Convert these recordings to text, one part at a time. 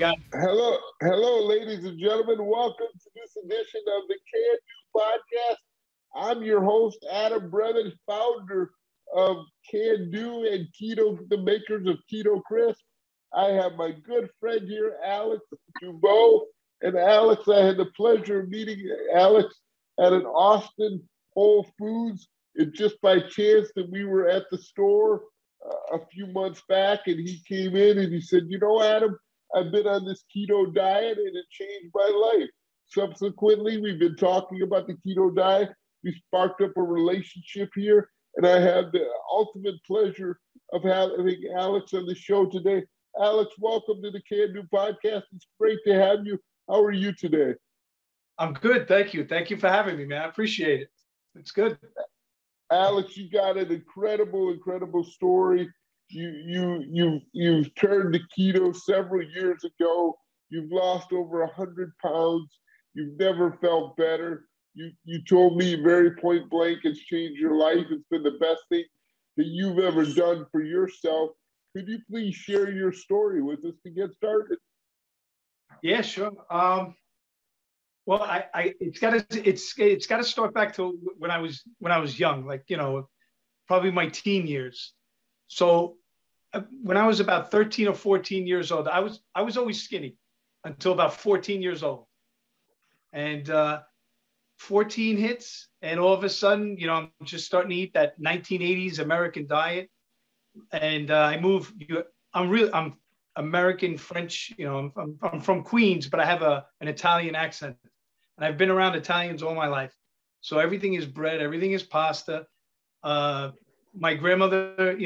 got hello, ladies and gentlemen. Welcome to this edition of the Can Do Podcast. I'm your host, Adam Brennan, founder of Can Do and Keto, the makers of Keto Crisp. I have my good friend here, Alex Dubow. And Alex, I had the pleasure of meeting Alex at an Austin Whole Foods. It's just by chance that we were at the store a few months back, and he came in and he said, "You know, Adam, I've been on this keto diet and it changed my life." Subsequently, we've been talking about the keto diet. We sparked up a relationship here, and I have the ultimate pleasure of having Alex on the show today. Alex, welcome to the Can Do Podcast. It's great to have you. How are you today? I'm good. Thank you. Thank you for having me, man. I appreciate it. It's good. Alex, you got an incredible story. You've turned to keto several years ago. You've lost over 100 pounds. You've never felt better. You told me very point blank it's changed your life. It's been the best thing that you've ever done for yourself. Could you please share your story with us to get started? Yeah, sure. Well, it's got to start back to when I was young, like, probably my teen years. So when I was about 13 or 14 years old, I was always skinny until about 14 years old. And 14 hits, and all of a sudden, I'm just starting to eat that 1980s American diet. And I'm American French, I'm from Queens, but I have an Italian accent. And I've been around Italians all my life. So everything is bread, everything is pasta. My grandmother,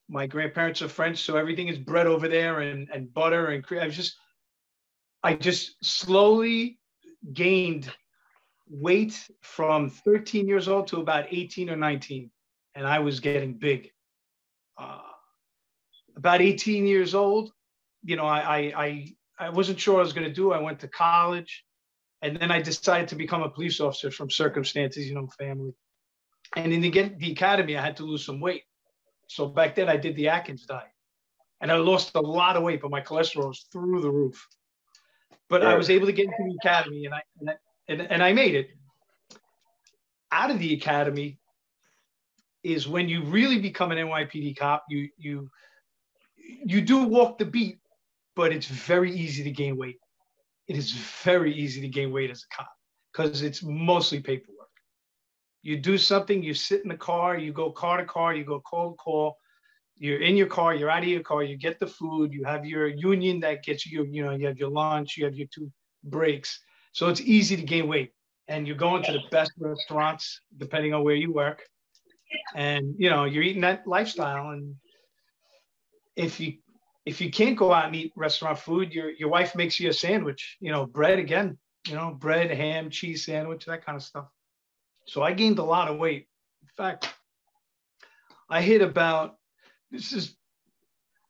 my grandparents are French, so everything is bread over there and butter and cream. I just slowly gained weight from 13 years old to about 18 or 19. And I was getting big. About 18 years old, I wasn't sure what I was going to do. I went to college. And then I decided to become a police officer from circumstances, family. And in the academy, I had to lose some weight. So back then I did the Atkins diet. And I lost a lot of weight, but my cholesterol was through the roof. But I was able to get into the academy, and I made it. Out of the academy is when you really become an NYPD cop. You do walk the beat, but it's very easy to gain weight. It is very easy to gain weight as a cop because it's mostly paperwork. You do something, you sit in the car, you go car to car, you go call to call, you're in your car, you're out of your car, you get the food, you have your union that gets you, you have your lunch, you have your 2 breaks. So it's easy to gain weight. And you're going to the best restaurants, depending on where you work. And, you're eating that lifestyle. And if you can't go out and eat restaurant food, your wife makes you a sandwich, bread again, bread, ham, cheese sandwich, that kind of stuff. So I gained a lot of weight. In fact, I hit this is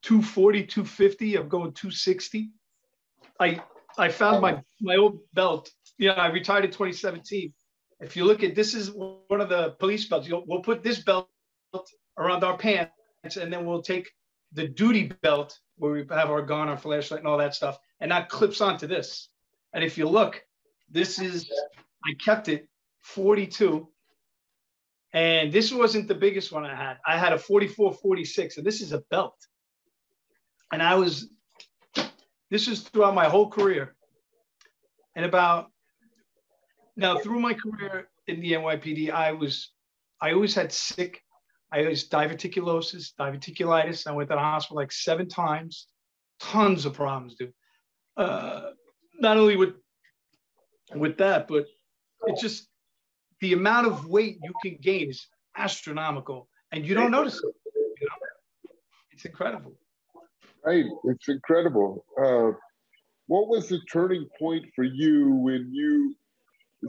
240, 250. I'm going 260. I found my old belt. I retired in 2017. If you look at, this is one of the police belts. We'll put this belt around our pants, and then we'll take the duty belt where we have our gun, our flashlight, and all that stuff, and that clips onto this. And if you look, I kept it 42, and this wasn't the biggest one I had. I had a 44, 46, and this is a belt. And this is throughout my whole career. And through my career in the NYPD, I always had sick. I always diverticulosis, diverticulitis. I went to the hospital like 7 times. Tons of problems, dude. Not only with that, but it's just the amount of weight you can gain is astronomical, and you don't notice it. It's incredible. Right, it's incredible. What was the turning point for you when you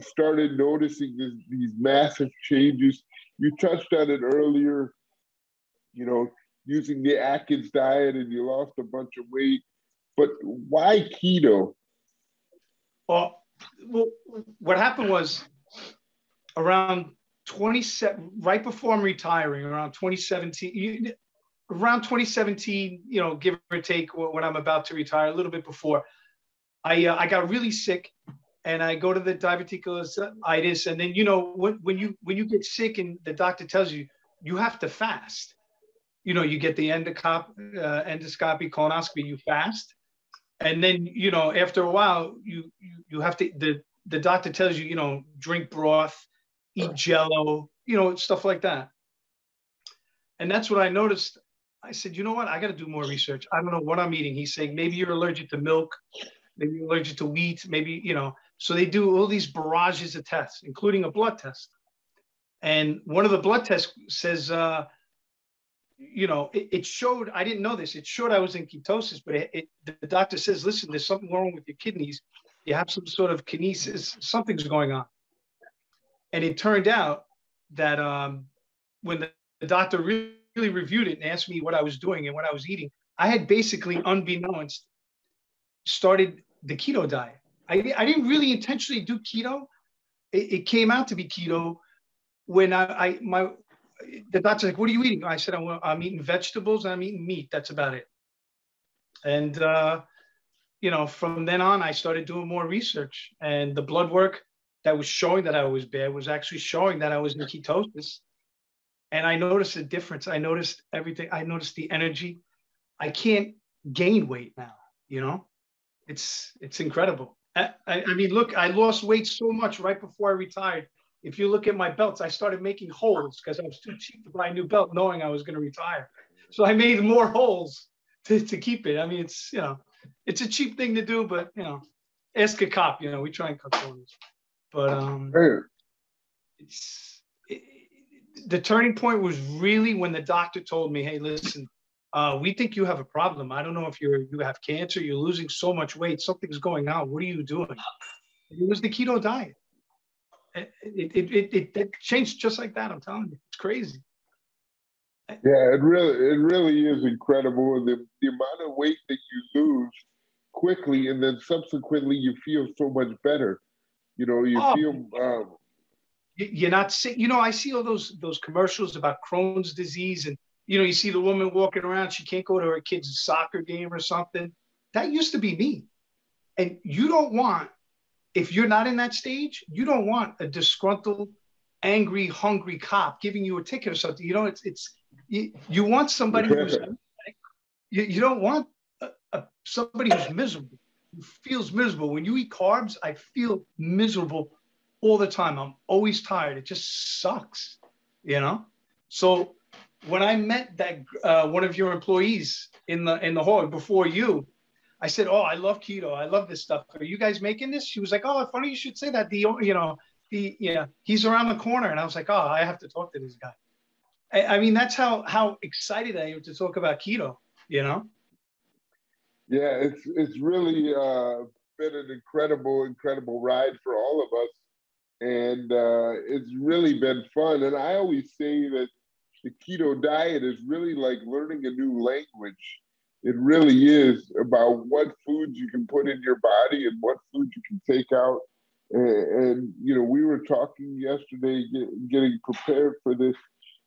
started noticing these massive changes? You touched on it earlier, using the Atkins diet, and you lost a bunch of weight. But why keto? Well, what happened was around 27, right before I'm retiring, around 2017, around 2017, you know, give or take, when I'm about to retire, a little bit before, I got really sick, and I go to the diverticulitis, and then, you know, when you get sick and the doctor tells you you have to fast, you know, you get the endoscopy, colonoscopy, you fast, and then, you know, after a while, you have to, the doctor tells you, you know, drink broth, eat Jello, you know, stuff like that. And that's what I noticed. I said, you know what? I got to do more research. I don't know what I'm eating. He's saying, maybe you're allergic to milk, maybe you're allergic to wheat, maybe, you know. So they do all these barrages of tests, including a blood test. And one of the blood tests says, you know, it showed, I didn't know this, it showed I was in ketosis, but the doctor says, listen, there's something wrong with your kidneys. You have some sort of kinesis, something's going on. And it turned out that when the doctor really reviewed it and asked me what I was doing and what I was eating, I had basically, unbeknownst, started the keto diet. I didn't really intentionally do keto. It came out to be keto when the doctor's like, what are you eating? I said, I'm eating vegetables and I'm eating meat. That's about it. And, you know, from then on, I started doing more research, and the blood work that was showing that I was bad was actually showing that I was in ketosis. And I noticed a difference. I noticed everything. I noticed the energy. I can't gain weight now, you know, it's incredible. I mean, look, I lost weight so much right before I retired. If you look at my belts, I started making holes because I was too cheap to buy a new belt knowing I was going to retire. So I made more holes to keep it. I mean, it's, you know, it's a cheap thing to do, but, you know, ask a cop, you know, we try and cut corners. But the turning point was really when the doctor told me, hey, listen, we think you have a problem. I don't know if you have cancer, you're losing so much weight, something's going on. What are you doing? It was the keto diet. It changed just like that. I'm telling you, it's crazy. Yeah, it really is incredible. The amount of weight that you lose quickly, and then subsequently you feel so much better. You know, you feel you're not sick. You know, I see all those commercials about Crohn's disease, and, you know, you see the woman walking around, she can't go to her kid's soccer game or something. That used to be me. And you don't want, if you're not in that stage, you don't want a disgruntled, angry, hungry cop giving you a ticket or something. You know, you want somebody who's, you don't want somebody who's miserable, who feels miserable. When you eat carbs, I feel miserable all the time. I'm always tired. It just sucks, you know? So when I met that one of your employees in the hall before you, I said, oh, I love keto. I love this stuff. Are you guys making this? She was like, oh, funny you should say that. He's around the corner. And I was like, oh, I have to talk to this guy. I mean, that's how excited I am to talk about keto, you know? Yeah, it's really been an incredible ride for all of us. And it's really been fun. And I always say that the keto diet is really like learning a new language. It really is about what foods you can put in your body and what foods you can take out. And you know, we were talking yesterday, getting prepared for this.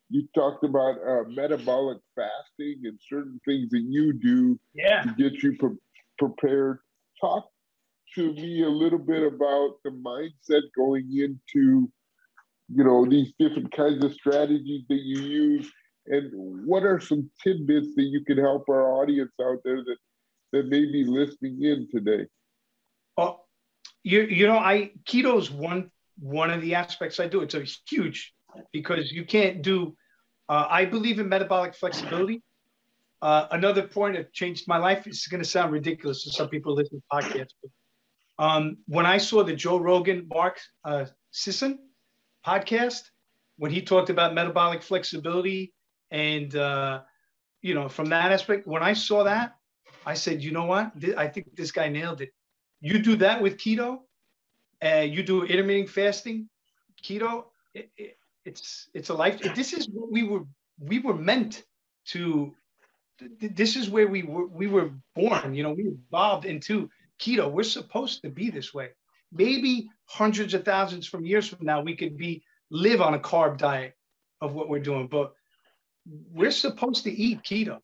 You talked about metabolic fasting and certain things that you do to get you prepared. Talk to me a little bit about the mindset going into, you know, these different kinds of strategies that you use, and what are some tidbits that you can help our audience out there that may be listening in today? Well, you know, keto is one of the aspects I do. It's a huge, because you can't do. I believe in metabolic flexibility. Another point that changed my life is going to sound ridiculous to some people listening to podcasts. But, when I saw the Joe Rogan, Mark Sisson podcast, when he talked about metabolic flexibility, and you know, from that aspect, when I saw that, I said, you know what? I think this guy nailed it. You do that with keto, you do intermittent fasting, keto. It's a life. This is what we were meant to. This is where we were born. You know, we evolved into keto. We're supposed to be this way. Maybe hundreds of thousands from years from now, we could live on a carb diet of what we're doing. But we're supposed to eat keto.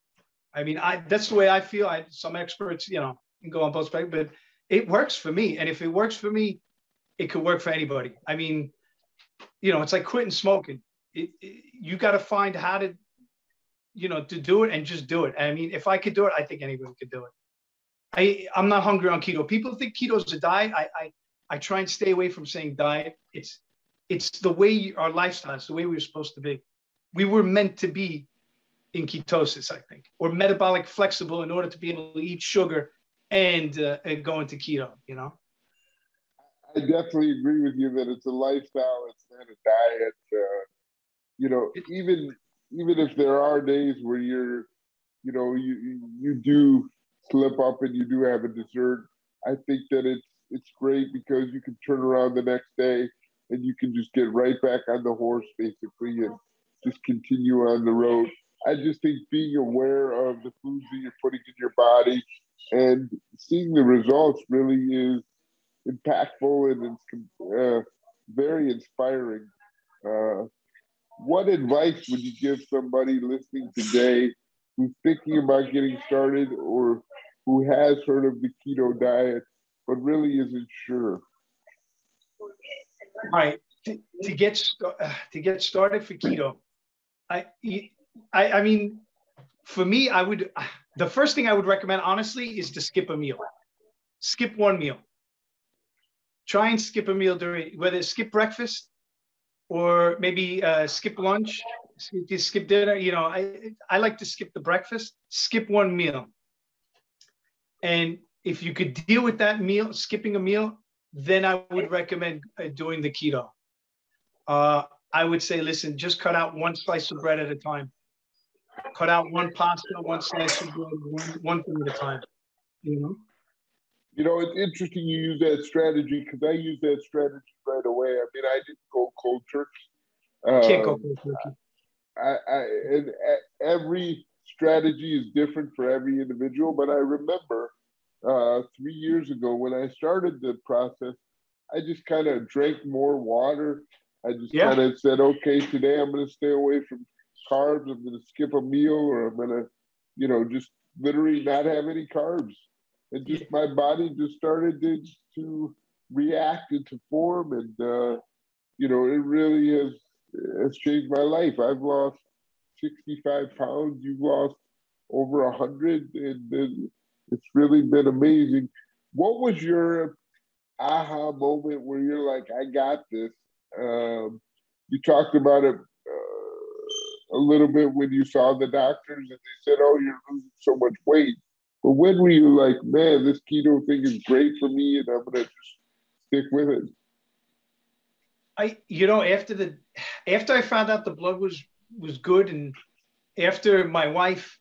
I mean, that's the way I feel. Some experts, can go on both spectrums, but it works for me. And if it works for me, it could work for anybody. I mean, it's like quitting smoking. You got to find how to, to do it and just do it. I mean, if I could do it, I think anybody could do it. I'm not hungry on keto. People think keto is a diet. I try and stay away from saying diet. It's the way our lifestyle, it's the way we were supposed to be. We were meant to be in ketosis, I think, or metabolic flexible in order to be able to eat sugar and go into keto, I definitely agree with you that it's a lifestyle, it's not a diet. Even if there are days where you do slip up and you do have a dessert, I think that it's great because you can turn around the next day and you can just get right back on the horse basically and just continue on the road. I just think being aware of the foods that you're putting in your body and seeing the results really is impactful and it's very inspiring. What advice would you give somebody listening today who's thinking about getting started or who has heard of the keto diet but really isn't sure? All right, to get started for keto, I mean, for me, the first thing I would recommend, honestly, is to skip a meal. Skip one meal. Try and skip a meal whether skip breakfast or maybe skip lunch, skip dinner. I like to skip the breakfast, skip one meal. And if you could deal with that meal, skipping a meal, then I would recommend doing the keto. I would say, listen, just cut out one slice of bread at a time. Cut out one pasta, one slice of bread, one thing at a time. It's interesting you use that strategy because I use that strategy right away. I mean, I didn't go cold turkey. Can't go cold turkey. And every strategy is different for every individual, but I remember 3 years ago when I started the process, I just kind of drank more water. I just kind of said, okay, today I'm going to stay away from carbs. I'm going to skip a meal, or I'm going to, just literally not have any carbs. And just my body just started to react and to form. And, it really has changed my life. I've lost 65 pounds. You've lost over 100. And it's really been amazing. What was your aha moment where you're like, I got this? You talked about it a little bit when you saw the doctors and they said, oh, you're losing so much weight. But when were you like, man, this keto thing is great for me and I'm going to just stick with it? After I found out the blood was good, and after my wife,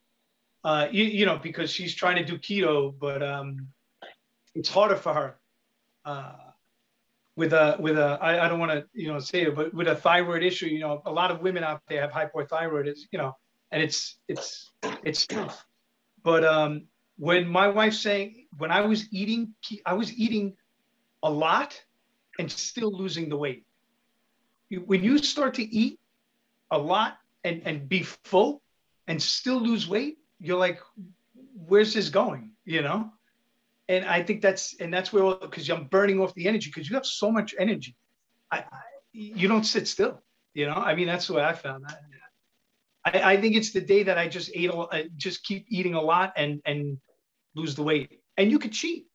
because she's trying to do keto, but it's harder for her. With a I don't want to say it, but with a thyroid issue, a lot of women out there have hypothyroidism, and it's tough. But when my wife's saying, when I was eating a lot and still losing the weight. When you start to eat a lot and be full and still lose weight, you're like, where's this going? And I think that's where, because I'm burning off the energy, because you have so much energy. You don't sit still, I mean, that's the way I found that. I think it's the day that I just just keep eating a lot and lose the weight. And you could cheat.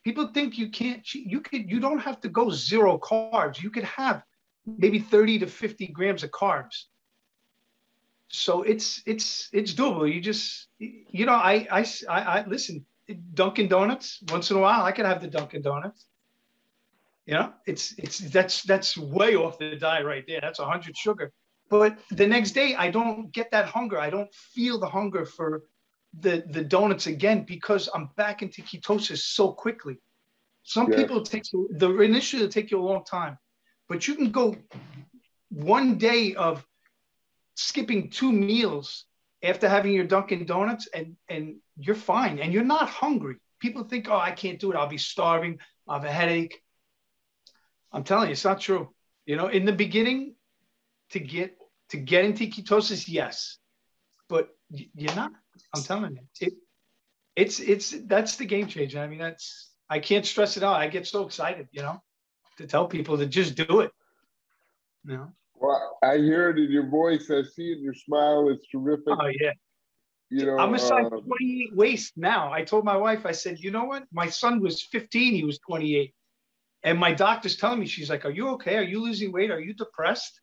People think you can't cheat. You don't have to go zero carbs. You could have maybe 30 to 50 grams of carbs. So it's doable. You just, I listen, Dunkin' Donuts, once in a while, I could have the Dunkin' Donuts. That's way off the diet right there. That's 100 sugar. But the next day, I don't get that hunger. I don't feel the hunger for the donuts again because I'm back into ketosis so quickly. Some people initially it'll take you a long time, but you can go one day of skipping 2 meals after having your Dunkin' Donuts and you're fine and you're not hungry. People think, oh, I can't do it. I'll be starving. I'll have a headache. I'm telling you, it's not true. In the beginning, to get To get into ketosis, yes, but you're not. I'm telling you, that's the game changer. I mean, I can't stress it out. I get so excited, to tell people to just do it. Well, I hear it in your voice. I see it in your smile. It's terrific. Oh yeah. I'm a size 28 waist now. I told my wife, I said, you know what? My son was 15. He was 28. And my doctor's telling me, she's like, are you okay? Are you losing weight? Are you depressed?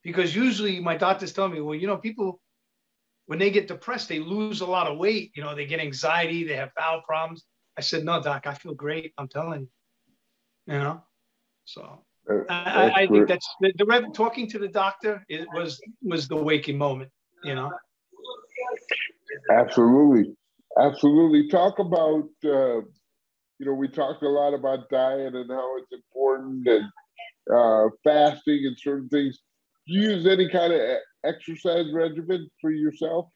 Because usually my doctor's telling me, well, people, when they get depressed, they lose a lot of weight. They get anxiety. They have bowel problems. I said, no, doc, I feel great. I'm telling you, So I think that's the talking to the doctor. It was the waking moment, Absolutely. Absolutely. Talk about, we talked a lot about diet and how it's important and fasting and certain things. Do you use any kind of exercise regimen for yourself?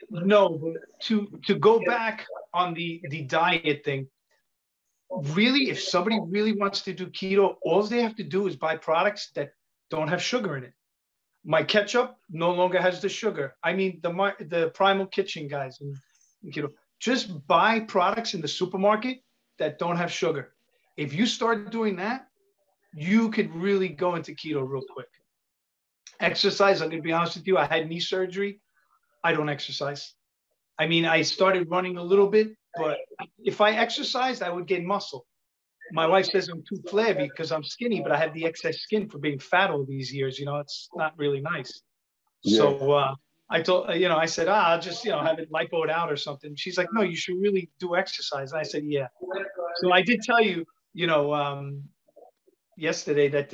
No, but to go back on the diet thing, really, if somebody really wants to do keto, all they have to do is buy products that don't have sugar in it. My ketchup no longer has the sugar. I mean, the Primal Kitchen guys in keto, just buy products in the supermarket that don't have sugar. If you start doing that, you could really go into keto real quick. Exercise, I'm going to be honest with you, I had knee surgery. I don't exercise. I mean, I started running a little bit, but if I exercised, I would gain muscle. My wife says I'm too flabby because I'm skinny, but I have the excess skin for being fat all these years. It's not really nice. Yeah. So I told, I said, I'll just, have it lipoed out or something. She's like, no, you should really do exercise. And I said, yeah. So I did tell you, yesterday that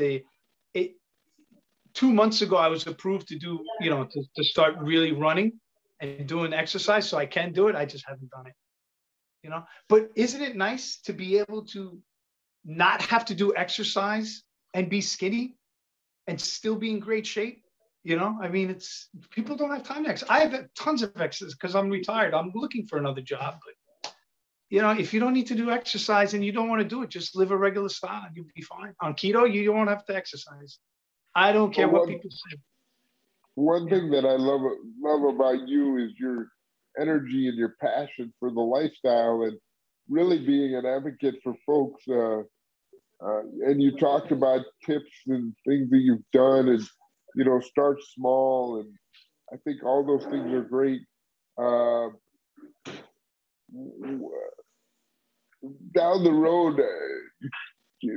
2 months ago, I was approved to do, to start really running and doing exercise. So I can do it. I just haven't done it, But isn't it nice to be able to not have to do exercise and be skinny and still be in great shape? I mean, people don't have time to exercise. I have tons of exercise because I'm retired. I'm looking for another job. But, if you don't need to do exercise and you don't want to do it, just live a regular style and you'll be fine. On keto, you don't have to exercise. I don't care what people say. One thing that I love about you is your energy and your passion for the lifestyle and really being an advocate for folks. And you talked about tips and things that you've done and, start small. And I think all those things are great. Down the road,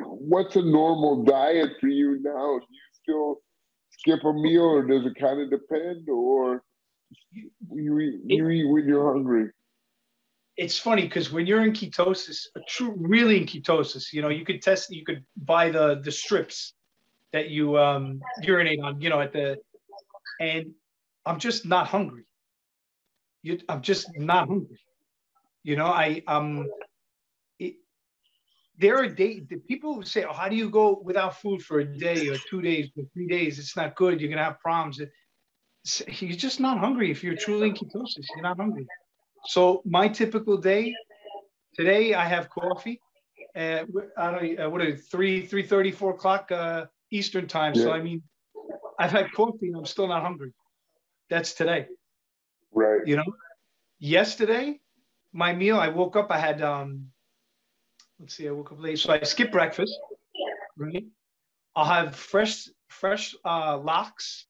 what's a normal diet for you now? Do you still skip a meal, or does it kind of depend, or you eat when you're hungry? It's funny because when you're in ketosis, really in ketosis, you could buy the strips that you urinate on, and I'm just not hungry. I'm just not hungry. There are days people say, oh, how do you go without food for a day or 2 days or 3 days? It's not good. You're going to have problems. You're just not hungry. If you're truly in ketosis, you're not hungry. So my typical day, today I have coffee. What are 3:30, 4 o'clock Eastern time. Yeah. So, I mean, I've had coffee and I'm still not hungry. That's today. Right. Yesterday, my meal, I woke up, I had, I woke up late. So I skipped breakfast, right? I'll have fresh lox.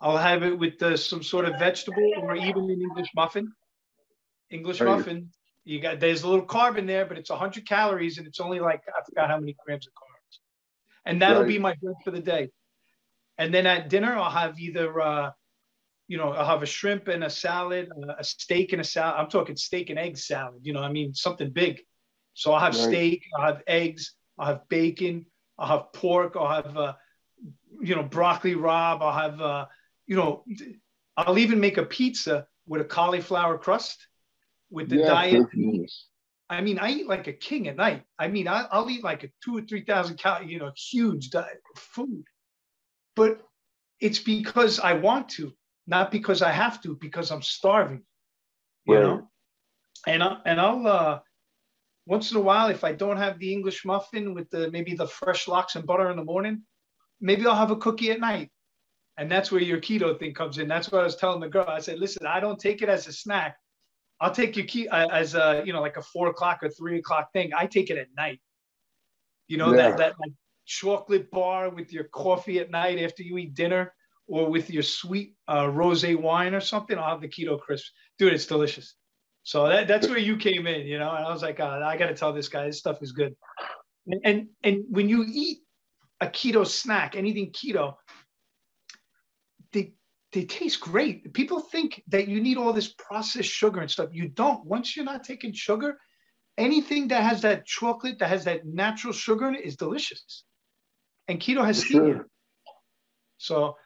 I'll have it with some sort of vegetable or even an English muffin. Muffin, there's a little carb in there, but it's 100 calories and it's only I forgot how many grams of carbs. And that'll be my bread for the day. And then at dinner, I'll have either, I'll have a shrimp and a salad, a steak and a salad. I'm talking steak and egg salad, something big. So I'll have steak, I'll have eggs, I'll have bacon, I'll have pork, I'll have, broccoli rabe, I'll have, I'll even make a pizza with a cauliflower crust with the diet. I mean, I eat like a king at night. I mean, I'll eat like a 2,000 or 3,000 calorie, huge diet of food. But it's because I want to, not because I have to, because I'm starving, you know? And I'll once in a while, if I don't have the English muffin with maybe the fresh lox and butter in the morning, maybe I'll have a cookie at night. And that's where your keto thing comes in. That's what I was telling the girl. I said, listen, I don't take it as a snack. I'll take your keto as a, you know, like a 4 o'clock or 3 o'clock thing. I take it at night. You know, that like chocolate bar with your coffee at night after you eat dinner, or with your sweet rosé wine or something. I'll have the keto crisps. Dude, it's delicious. So that's where you came in, you know. And I was like, I got to tell this guy, this stuff is good. And when you eat a keto snack, anything keto, they taste great. People think that you need all this processed sugar and stuff. You don't. Once you're not taking sugar, anything that has that chocolate, that has that natural sugar in it is delicious. And keto has stevia. So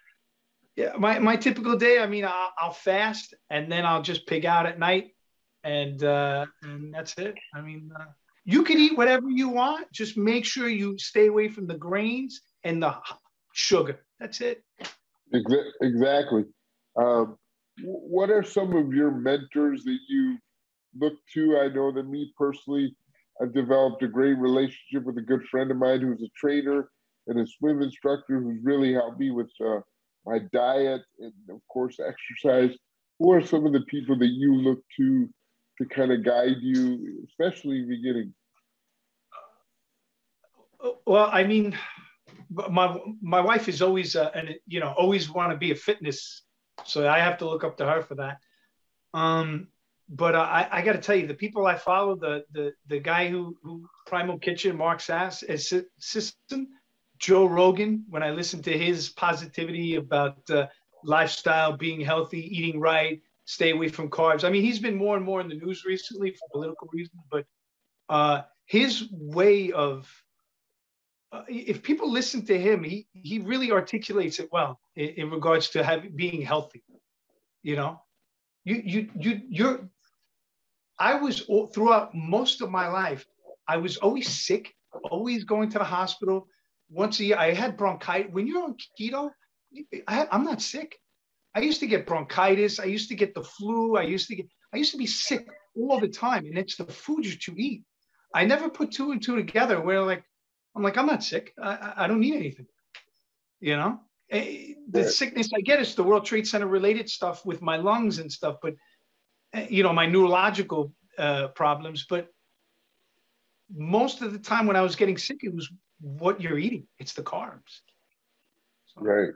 yeah, my typical day, I mean, I'll fast and then I'll just pig out at night, and that's it. I mean, you can eat whatever you want. Just make sure you stay away from the grains and the sugar. That's it. Exactly. What are some of your mentors that you look to? I know that me personally, I've developed a great relationship with a good friend of mine who's a trainer and a swim instructor who's really helped me with my diet and, of course, exercise. Who are some of the people that you look to kind of guide you, especially in the beginning? Well, I mean, my wife is always, always want to be a fitness. So I have to look up to her for that. But I got to tell you, the people I follow, the guy who Primal Kitchen, Mark Sass, assistant, Joe Rogan, when I listen to his positivity about lifestyle, being healthy, eating right, stay away from carbs. I mean, he's been more and more in the news recently for political reasons, but his way of, if people listen to him, he really articulates it well in regards to being healthy. You know, I was throughout most of my life, I was always sick, always going to the hospital. Once a year, I had bronchitis. When you're on keto, I'm not sick. I used to get bronchitis. I used to get the flu. I used to be sick all the time. And it's the food that you eat. I never put two and two together where I'm not sick. I don't need anything. You know, the sickness I get is the World Trade Center related stuff with my lungs and stuff, but my neurological problems. But most of the time when I was getting sick, it was what you're eating. It's the carbs. So, right.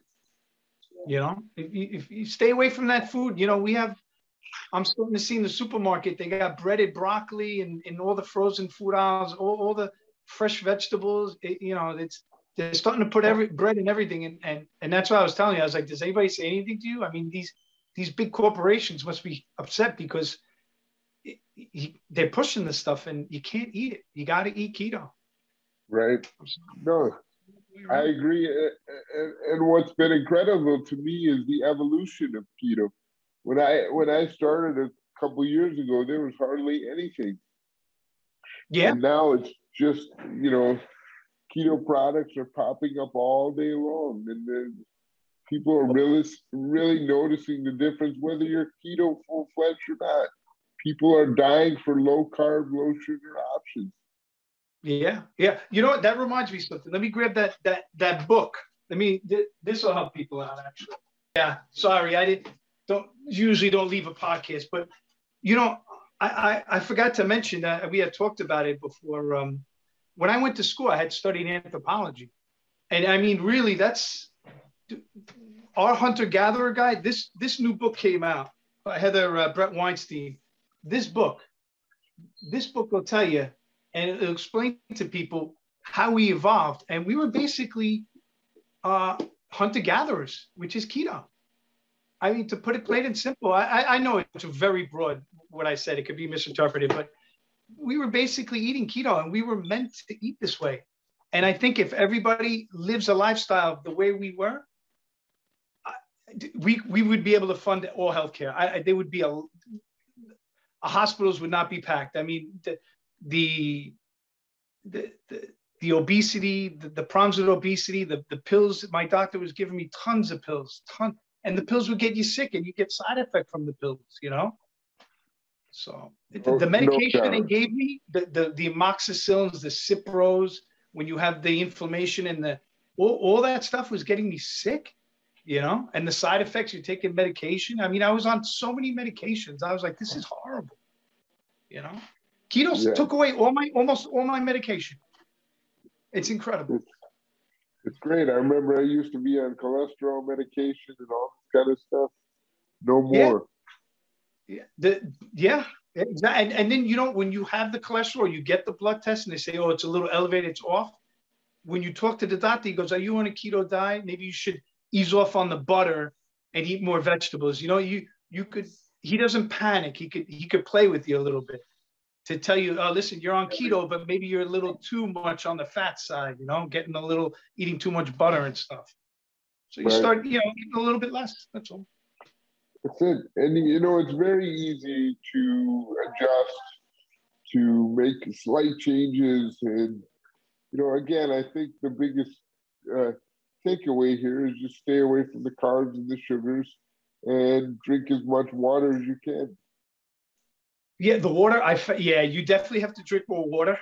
You know, if you stay away from that food, you know, I'm starting to see in the supermarket, they got breaded broccoli and all the frozen food aisles, all the fresh vegetables. They're starting to put bread in everything. And that's why I was telling you, I was like, does anybody say anything to you? I mean, these big corporations must be upset because they're pushing this stuff and you can't eat it. You got to eat keto. Right. No, I agree. And what's been incredible to me is the evolution of keto. When I started a couple of years ago, there was hardly anything. Yeah. And now it's just, keto products are popping up all day long. And then people are really noticing the difference, whether you're keto full-fledged or not. People are dying for low-carb, low-sugar options. Yeah. You know what? That reminds me of something. Let me grab that book. This will help people out, actually. Yeah. Sorry, I don't usually leave a podcast, but I forgot to mention that we had talked about it before. When I went to school, I had studied anthropology, and I mean, really, that's our hunter-gatherer guy. This new book came out by Heather Brett Weinstein. This book will tell you, and it'll explain to people how we evolved. And we were basically hunter-gatherers, which is keto. I mean, to put it plain and simple, I know it's very broad what I said. It could be misinterpreted, but we were basically eating keto and we were meant to eat this way. And I think if everybody lives a lifestyle the way we were, we would be able to fund all healthcare. There would be hospitals would not be packed. I mean, the obesity, the problems with obesity, the pills. My doctor was giving me tons of pills, and the pills would get you sick, and you get side effect from the pills. So the medication they gave me, the amoxicillins, the Cipros, when you have the inflammation and all that stuff was getting me sick. you know, and the side effects, you're taking medication. I mean, I was on so many medications. I was like, this is horrible, you know. Keto took away almost all my medication. It's incredible. It's great. I remember I used to be on cholesterol medication and all this kind of stuff. No more. Yeah. Exactly. And then, you know, when you have the cholesterol, you get the blood test and they say, oh, it's a little elevated, it's off. When you talk to the doctor, he goes, are you on a keto diet? Maybe you should ease off on the butter and eat more vegetables. You know, you could, he doesn't panic. He could play with you a little bit to tell you, oh, listen, you're on keto, but maybe you're a little too much on the fat side, you know, eating too much butter and stuff. So you start, you know, eating a little bit less. That's all. That's it. And, you know, it's very easy to adjust, to make slight changes. And, you know, again, I think the biggest takeaway here is just stay away from the carbs and the sugars and drink as much water as you can. Yeah, the water, you definitely have to drink more water.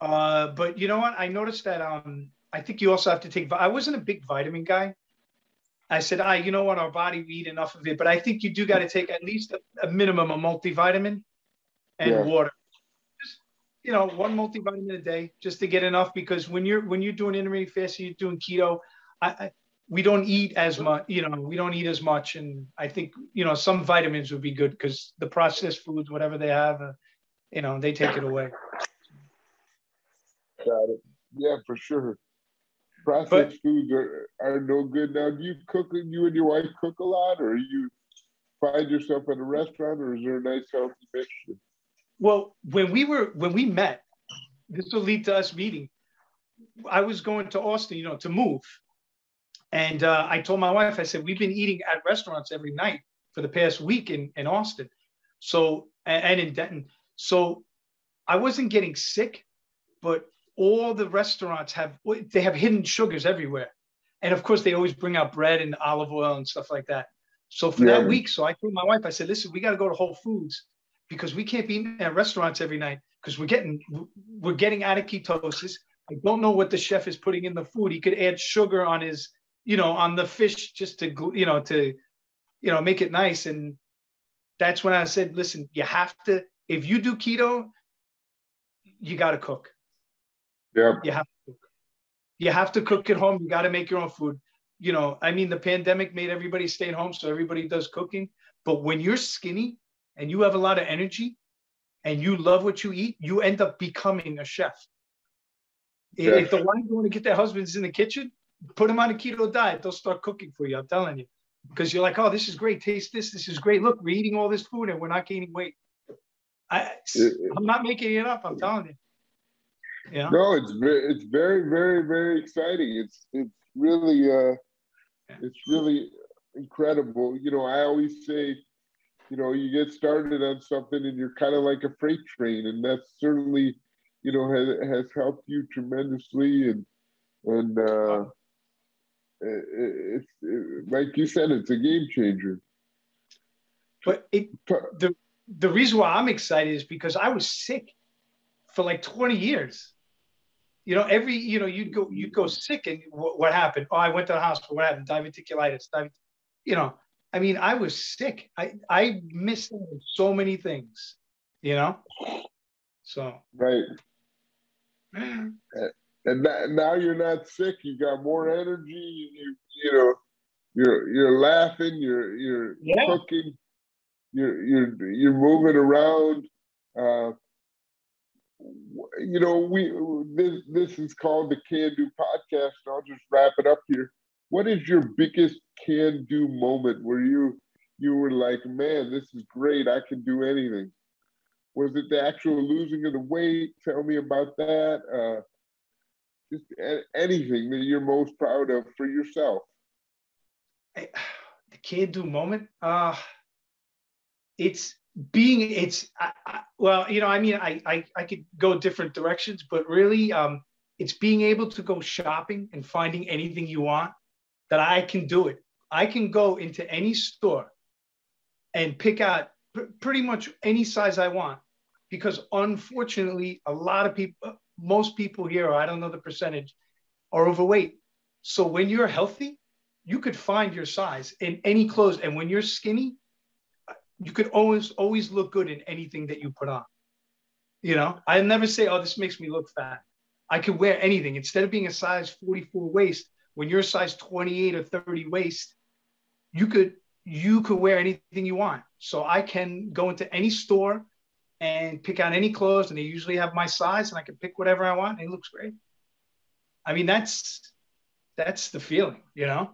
But you know what? I noticed that I think you also have to take, I wasn't a big vitamin guy. I said, you know what, our body, we eat enough of it. But I think you do got to take at least a minimum of multivitamin and water. Just, you know, one multivitamin a day just to get enough, because when you're doing intermittent fasting, you're doing keto, we don't eat as much, you know, we don't eat as much. And I think, you know, some vitamins would be good because the processed foods, whatever they have, you know, they take it away. Got it. Yeah, for sure. Processed foods are no good. Now, do you and your wife cook a lot, or you find yourself at a restaurant, or is there a nice healthy mixture? Well, when we met, this will lead to us meeting. I was going to Austin, you know, to move. And I told my wife, I said, we've been eating at restaurants every night for the past week in Austin. So, and in Denton. So I wasn't getting sick, but all the restaurants have hidden sugars everywhere. And of course, they always bring out bread and olive oil and stuff like that. So for that week, so I told my wife, I said, listen, we got to go to Whole Foods because we can't be eating at restaurants every night because we're getting out of ketosis. I don't know what the chef is putting in the food. He could add sugar on his, you know, on the fish just to make it nice. And that's when I said, listen, you have to, if you do keto, you got to cook. Yeah. You have to cook at home. You got to make your own food. You know, I mean, the pandemic made everybody stay at home, so everybody does cooking. But when you're skinny and you have a lot of energy and you love what you eat, you end up becoming a chef. If the wives want to get their husbands in the kitchen, put them on a keto diet. They'll start cooking for you. I'm telling you, because you're like, oh, this is great. Taste this. This is great. Look, we're eating all this food and we're not gaining weight. I'm not making it up. I'm telling you. Yeah. No, it's very, very, very exciting. It's really incredible. You know, I always say, you know, you get started on something and you're kind of like a freight train, and that's certainly, you know, has helped you tremendously. And it's like you said, it's a game changer. But the reason why I'm excited is because I was sick for like 20 years. You know, you'd go sick, and what happened? Oh, I went to the hospital. What happened? Diverticulitis. You know, I mean, I was sick. I missed so many things. You know, so right. And now you're not sick. You got more energy. You know, you're laughing. You're cooking. You're moving around. You know, this is called the Can Do Podcast, and I'll just wrap it up here. What is your biggest can do moment where you were like, man, this is great, I can do anything? Was it the actual losing of the weight? Tell me about that. Just anything that you're most proud of for yourself. The can do moment? Well, you know, I mean, I could go different directions, but really, it's being able to go shopping and finding anything you want, that I can do it. I can go into any store and pick out pretty much any size I want, because unfortunately, most people here, I don't know the percentage, are overweight. So when you're healthy, you could find your size in any clothes. And when you're skinny, you could always look good in anything that you put on. You know, I never say, oh, this makes me look fat. I could wear anything. Instead of being a size 44 waist, when you're a size 28 or 30 waist, you could wear anything you want. So I can go into any store and pick out any clothes, and they usually have my size, and I can pick whatever I want, and it looks great. I mean, that's the feeling, you know?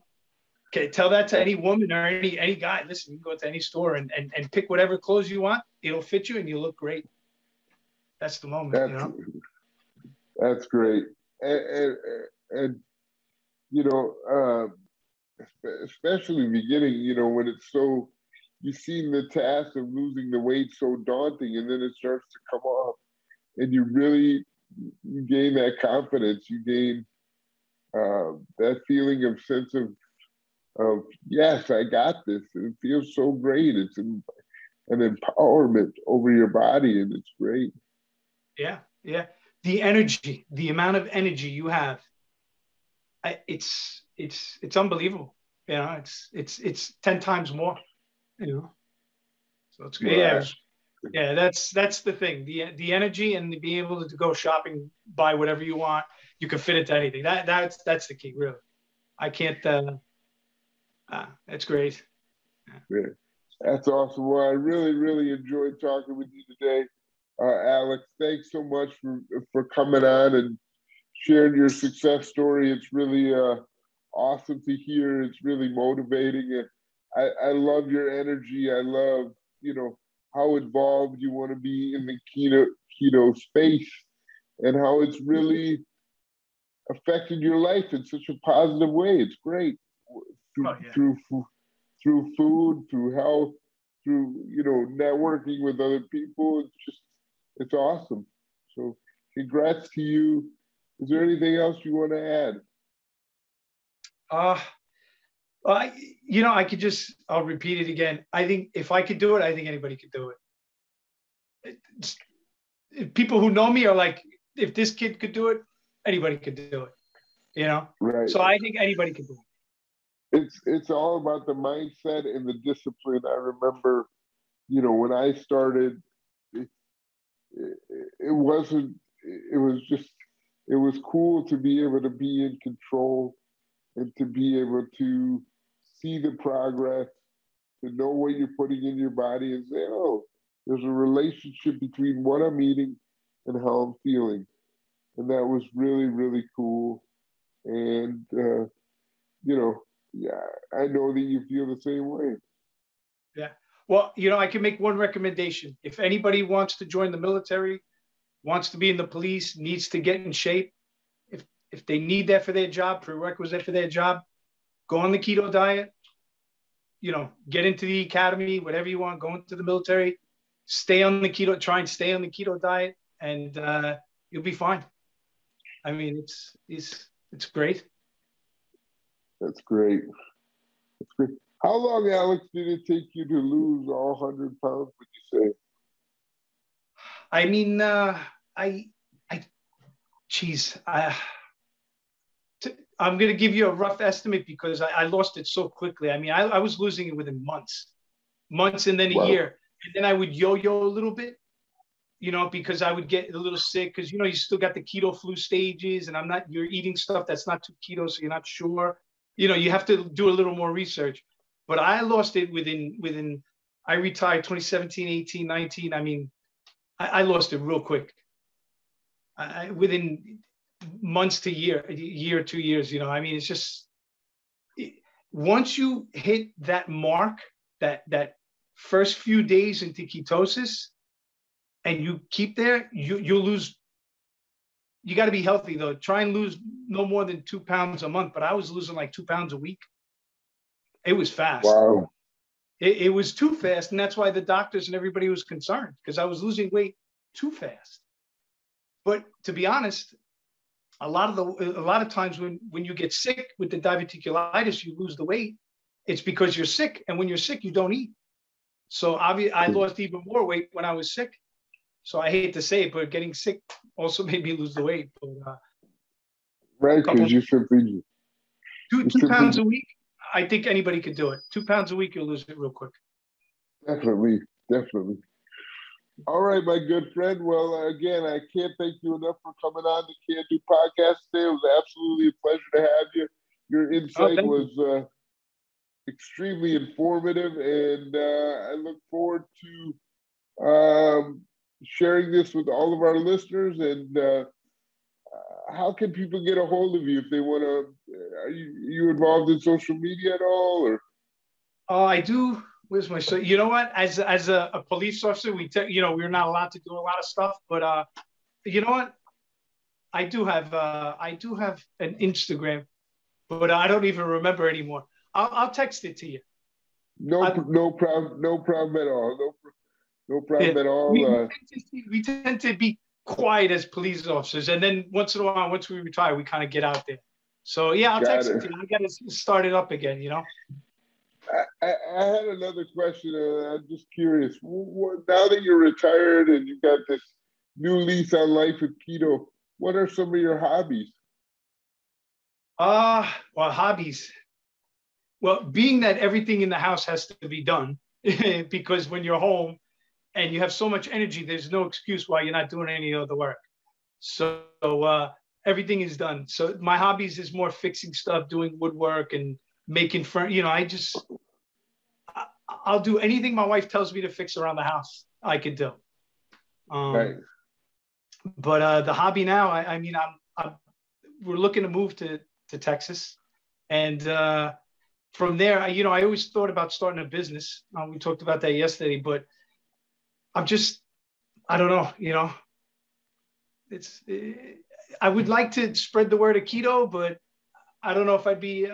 Okay, tell that to any woman or any guy. Listen, you can go to any store and pick whatever clothes you want. It'll fit you and you look great. That's the moment, you know? That's great. And you know, especially beginning, you know, when it's so, you see the task of losing the weight so daunting, and then it starts to come off, and you gain that confidence. You gain that feeling of sense of yes, I got this. It feels so great. It's an empowerment over your body, and it's great. Yeah, yeah. The energy, the amount of energy you have, it's unbelievable. You know, it's 10 times more. You know, so it's great. Right. Yeah, that's the thing. The energy and being able to go shopping, buy whatever you want. You can fit it to anything. That's the key, really. I can't. That's great. Yeah. That's awesome. Well, I really enjoyed talking with you today, Alex. Thanks so much for coming on and sharing your success story. It's really awesome to hear. It's really motivating. And I love your energy. I love, you know, how involved you want to be in the keto space, and how it's really affected your life in such a positive way. It's great. Through food, through health, through, you know, networking with other people. It's awesome. So congrats to you. Is there anything else you want to add? You know, I'll repeat it again. I think if I could do it, I think anybody could do it. People who know me are like, if this kid could do it, anybody could do it, you know? Right. So I think anybody could do it. It's all about the mindset and the discipline. I remember, you know, when I started, it was cool to be able to be in control and to be able to see the progress, to know what you're putting in your body and say, oh, there's a relationship between what I'm eating and how I'm feeling. And that was really cool. And, you know, yeah, I know that you feel the same way. Yeah. Well, you know, I can make one recommendation. If anybody wants to join the military, wants to be in the police, needs to get in shape, if they need that for their job, prerequisite for their job, go on the keto diet, you know, get into the academy, whatever you want, go into the military, stay on the keto, try and stay on the keto diet, and you'll be fine. I mean, it's great. That's great. That's great. How long, Alex, did it take you to lose all 100 pounds, would you say? I mean, I'm going to give you a rough estimate because I lost it so quickly. I mean, I was losing it within months and then a year. And then I would yo-yo a little bit, you know, because I would get a little sick because, you know, you still got the keto flu stages and you're eating stuff that's not too keto, so you're not sure. You know, you have to do a little more research. But I lost it within I retired 2017, 18, 19. I mean, I lost it real quick. Within months to year, 2 years, you know, I mean, it's just, once you hit that mark, that first few days into ketosis and you keep there, you'll lose. You got to be healthy though. Try and lose no more than 2 pounds a month, but I was losing like 2 pounds a week. It was fast. Wow. It was too fast. And that's why the doctors and everybody was concerned, because I was losing weight too fast. But to be honest, a lot of times when you get sick with the diverticulitis, you lose the weight. It's because you're sick. And when you're sick, you don't eat. So I lost even more weight when I was sick. So I hate to say it, but getting sick also made me lose the weight. But, right, because you simply... 2 pounds a week, I think anybody could do it. 2 pounds a week, you'll lose it real quick. Definitely, definitely. All right, my good friend. Well, again, I can't thank you enough for coming on the Can Do podcast today. It was absolutely a pleasure to have you. Your insight was extremely informative, and I look forward to sharing this with all of our listeners. And how can people get a hold of you if they want to? Are you involved in social media at all? Or I do. Where's my son? You know what? As a police officer, we're not allowed to do a lot of stuff. But you know what? I do have an Instagram, but I don't even remember anymore. I'll text it to you. No problem. No problem at all. No problem at all. We tend to be quiet as police officers, and then once in a while, once we retire, we kind of get out there. So yeah, I'll text it to you. I got to start it up again. I had another question. I'm just curious. Now that you're retired and you've got this new lease on life with keto, what are some of your hobbies? Well, hobbies. Well, being that everything in the house has to be done, because when you're home and you have so much energy, there's no excuse why you're not doing any other work. So everything is done. So my hobbies is more fixing stuff, doing woodwork and making furniture. I'll do anything my wife tells me to fix around the house. I could do. Right. But the hobby now, we're looking to move to Texas, and from there, I always thought about starting a business. We talked about that yesterday, but I don't know. I would like to spread the word of keto, but I don't know if I'd be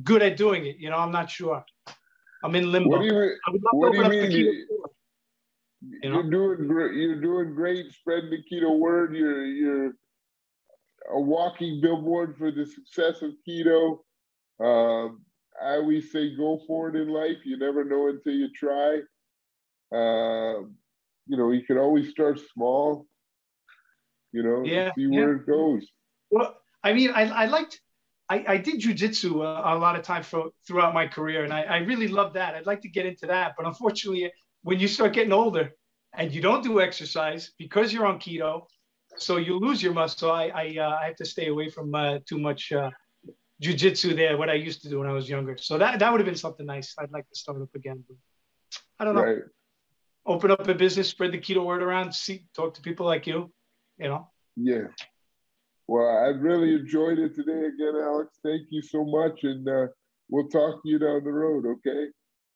good at doing it. I'm not sure. I'm in limbo. What do you mean? You're doing great. You're doing great. Spreading the keto word. You're a walking billboard for the success of keto. I always say, go for it in life. You never know until you try. You can always start small. See where it goes. Well, I did jujitsu a lot of time throughout my career, and I really love that. I'd like to get into that, but unfortunately, when you start getting older and you don't do exercise because you're on keto, so you lose your muscle. I have to stay away from too much jujitsu there. What I used to do when I was younger. So that would have been something nice. I'd like to start up again. But I don't know. Right. Open up a business, spread the keto word around. Talk to people like you. Yeah. Well, I really enjoyed it today again, Alex. Thank you so much, and we'll talk to you down the road, okay?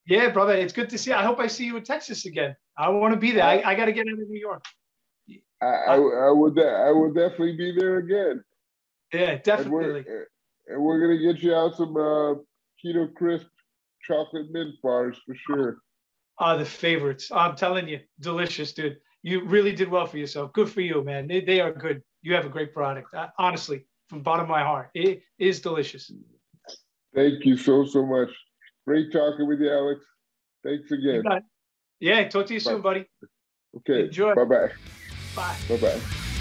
Yeah, brother. It's good to see you. I hope I see you in Texas again. I want to be there. I got to get out of New York. I would definitely be there again. Yeah, definitely. And we're gonna get you out some Keto Crisp chocolate mint bars for sure. The favorites. I'm telling you, delicious, dude. You really did well for yourself. Good for you, man. They are good. You have a great product. Honestly, from the bottom of my heart, it is delicious. Thank you so much. Great talking with you, Alex. Thanks again. Yeah, talk to you soon, buddy. Okay. Enjoy. Bye-bye. Bye. Bye-bye.